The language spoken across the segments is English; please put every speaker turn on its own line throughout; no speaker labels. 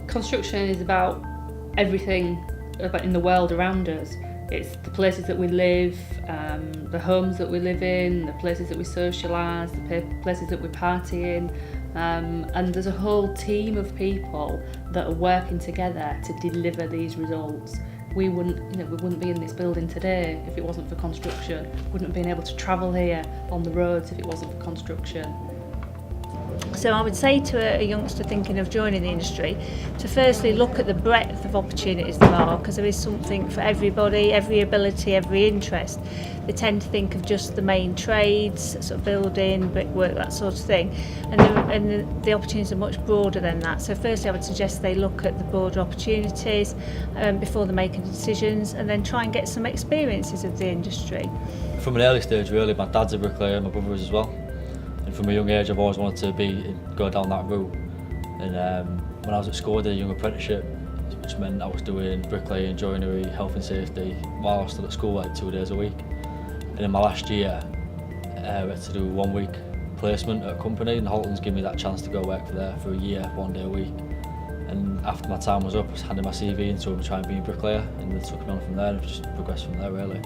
Construction is about everything about in the world around us. It's the places that we live, the homes that we live in, the places that we socialise, the places that we party in, and there's a whole team of people that are working together to deliver these results. We wouldn't be in this building today if it wasn't for construction. Wouldn't have been able to travel here on the roads if it wasn't for construction.
So I would say to a youngster thinking of joining the industry to firstly look at the breadth of opportunities there are, because there is something for everybody, every ability, every interest. They tend to think of just the main trades, sort of building, brickwork, that sort of thing, and the opportunities are much broader than that. So firstly I would suggest they look at the broader opportunities before they're making decisions, and then try and get some experiences of the industry.
From an early stage really, my dad's a bricklayer, my brother is as well. And from a young age I've always wanted to go down that route. And when I was at school I did a young apprenticeship, which meant I was doing bricklaying, joinery, health and safety while I was still at school like 2 days a week. And in my last year I had to do a 1 week placement at a company, and Halton's gave me that chance to go work for there for a year, 1 day a week. And after my time was up I was handing my CV into them to try and be a bricklayer, and they took me on from there and I've just progressed from there really.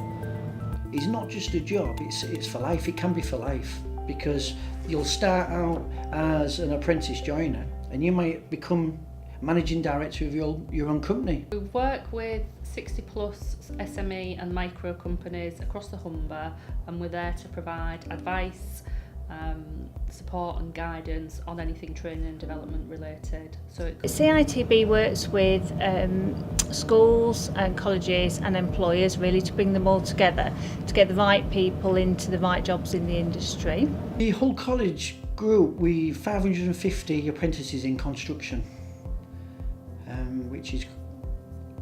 It's not just a job, it's for life. It can be for life, because you'll start out as an apprentice joiner and you might become managing director of your own company.
We work with 60 plus SME and micro companies across the Humber, and we're there to provide advice, support and guidance on anything training and development related. So
CITB works with schools and colleges and employers really to bring them all together to get the right people into the right jobs in the industry.
The whole college group, we 550 apprentices in construction, which is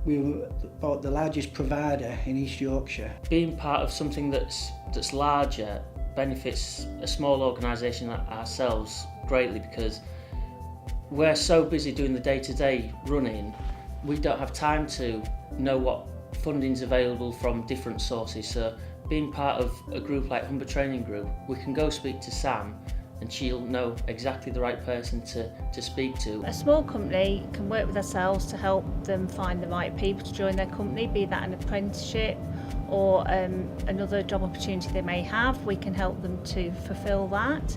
we're about the largest provider in East Yorkshire.
Being part of something that's larger benefits a small organisation like ourselves greatly, because we're so busy doing the day-to-day running, we don't have time to know what funding's available from different sources. So being part of a group like Humber Training Group, we can go speak to Sam and she'll know exactly the right person to speak to.
A small company can work with ourselves to help them find the right people to join their company, be that an apprenticeship or another job opportunity they may have. We can help them to fulfil that.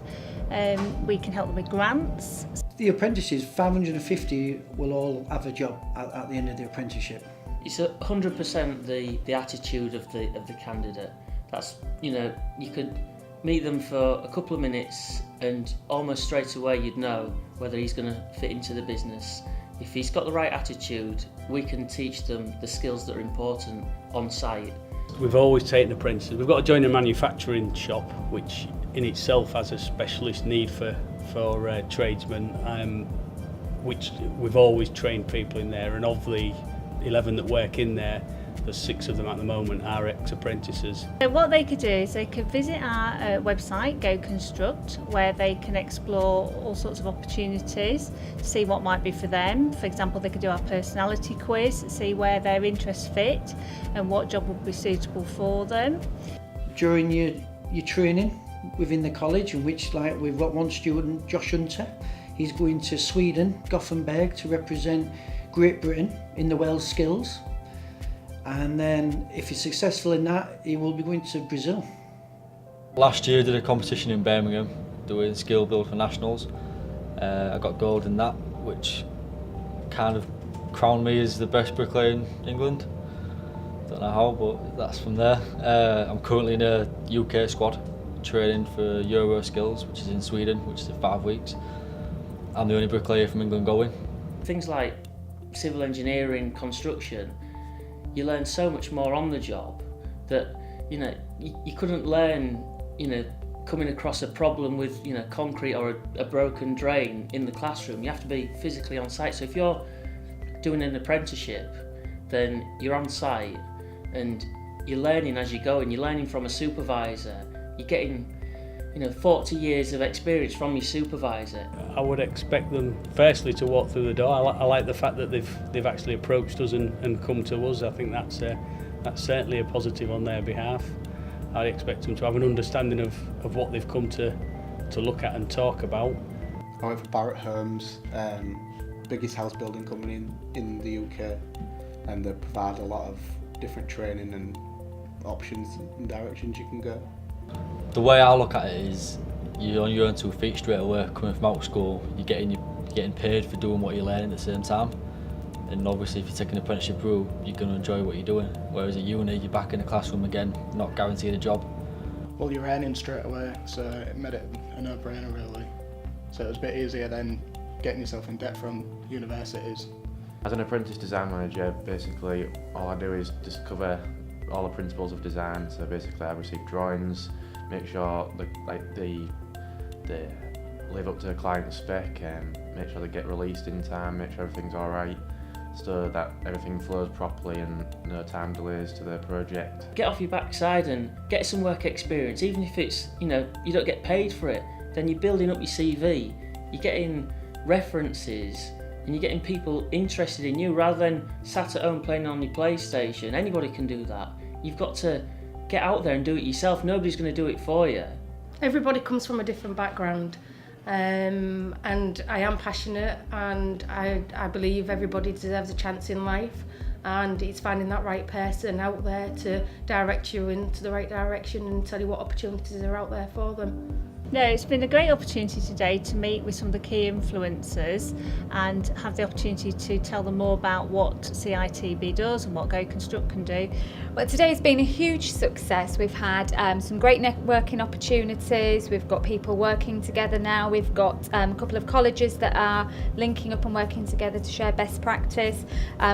We can help them with grants.
The apprentices, 550, will all have a job at the end of the apprenticeship.
It's 100% the attitude of the candidate. That's, you could meet them for a couple of minutes and almost straight away you'd know whether he's going to fit into the business. If he's got the right attitude, we can teach them the skills that are important on site.
We've always taken apprentices. We've got to join a manufacturing shop, which in itself has a specialist need for tradesmen, which we've always trained people in there, and of the 11 that work in there, there's 6 of them at the moment are ex-apprentices.
So what they could do is they could visit our website, Go Construct, where they can explore all sorts of opportunities, see what might be for them. For example, they could do our personality quiz, see where their interests fit and what job would be suitable for them.
During your training within the college, in which we've got one student, Josh Hunter, he's going to Sweden, Gothenburg, to represent Great Britain in the Wells Skills. And then if he's successful in that, he will be going to Brazil.
Last year I did a competition in Birmingham doing skill build for nationals. I got gold in that, which kind of crowned me as the best bricklayer in England. Don't know how, but that's from there. I'm currently in a UK squad training for Euro Skills, which is in Sweden, which is in 5 weeks. I'm the only bricklayer from England going.
Things like civil engineering, construction, you learn so much more on the job that you couldn't learn coming across a problem with concrete or a broken drain in the classroom. You have to be physically on site. So if you're doing an apprenticeship, then you're on site and you're learning as you go, and you're learning from a supervisor. You're getting 40 years of experience from your supervisor.
I would expect them firstly to walk through the door. I like the fact that they've actually approached us and come to us. I think that's certainly a positive on their behalf. I'd expect them to have an understanding of what they've come to look at and talk about.
I went for Barrett Holmes, biggest house building company in the UK, and they provide a lot of different training and options and directions you can go.
The way I look at it is you're on your own 2 feet straight away. Coming from out of school, you're getting paid for doing what you're learning at the same time. And obviously if you take an apprenticeship route, you're going to enjoy what you're doing. Whereas at uni, you're back in the classroom again, not guaranteed a job.
Well, you're earning straight away, so it made it a no-brainer really. So it was a bit easier than getting yourself in debt from universities.
As an apprentice design manager, basically all I do is just cover all the principles of design. So basically I receive drawings, make sure they live up to the client's spec, and make sure they get released in time, make sure everything's alright, so that everything flows properly and no time delays to the project.
Get off your backside and get some work experience, even if it's, you don't get paid for it, then you're building up your CV, you're getting references, and you're getting people interested in you rather than sat at home playing on your PlayStation. Anybody can do that. You've got to get out there and do it yourself. Nobody's going to do it for you.
Everybody comes from a different background, and I am passionate, and I believe everybody deserves a chance in life, and it's finding that right person out there to direct you into the right direction and tell you what opportunities are out there for them.
No, it's been a great opportunity today to meet with some of the key influencers and have the opportunity to tell them more about what CITB does and what Go Construct can do.
Well, today's been a huge success. We've had some great networking opportunities. We've got people working together now. We've got a couple of colleges that are linking up and working together to share best practice.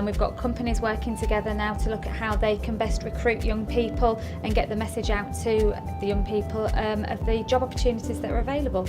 We've got companies working together now to look at how they can best recruit young people and get the message out to the young people of the job opportunities that are available.